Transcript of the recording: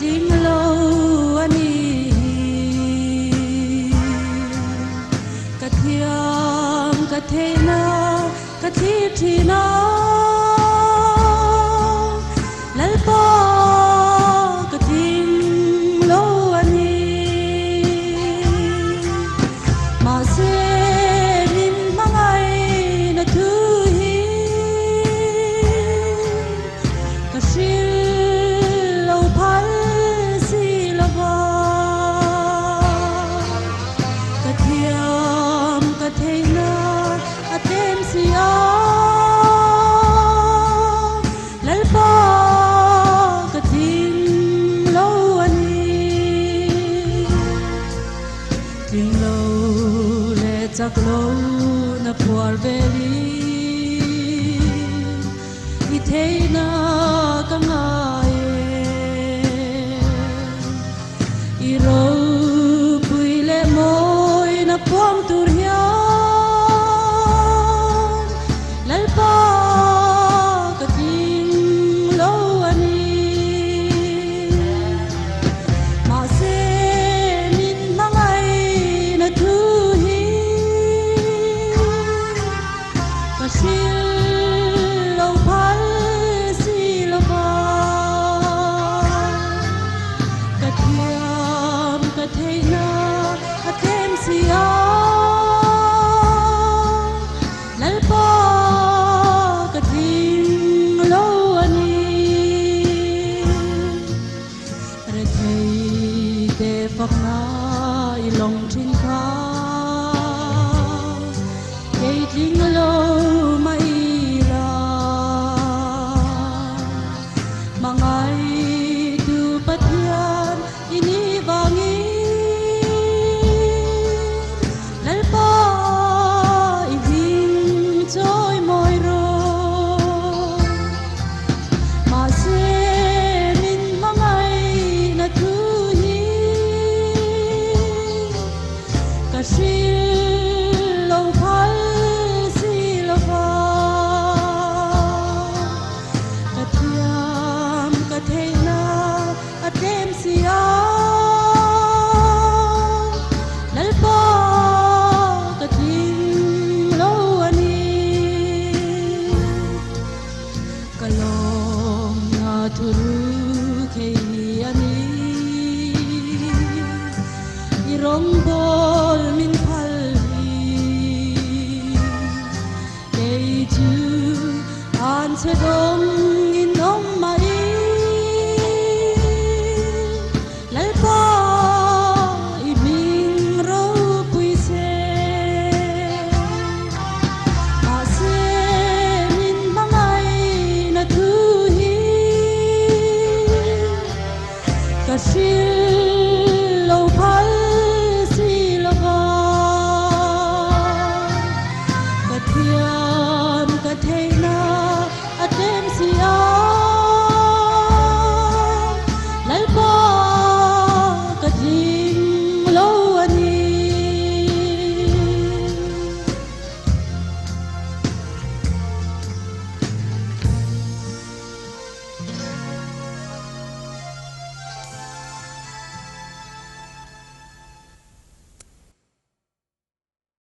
Jing lo ani Kathiam kathena kathithina Lalpa kathing lo ani Mase nin mangai na thu hi Kashil lo phal si lo ba Kathiam kathena atem siya Lalpa kathing lo ani Ting lo le chak lo na puar beli I thei na ka ngaye I ro pui le moi na pom tur hian Lalpa kathing lo ani Ma se min mangai na thu hi Kashil lo phal si lo ba Kathiam kathena atem siya Lalpa kathing lo ani Rathei te fakna ilong thin kha Kei ting lo mai la Mangai tu pathian ini wangi Lalpa iving choi moi ro Ma se min mangai na thu hi Kashil lo phal si lo ba Kathiam kathena atem siya Lalpa kathing lo ani Kalom na thuru khei ani Irong bol min phal hi Kei chu an se dom in om mai Lalpa I ming ro pui se Ma se min mangai na thu hi Kashil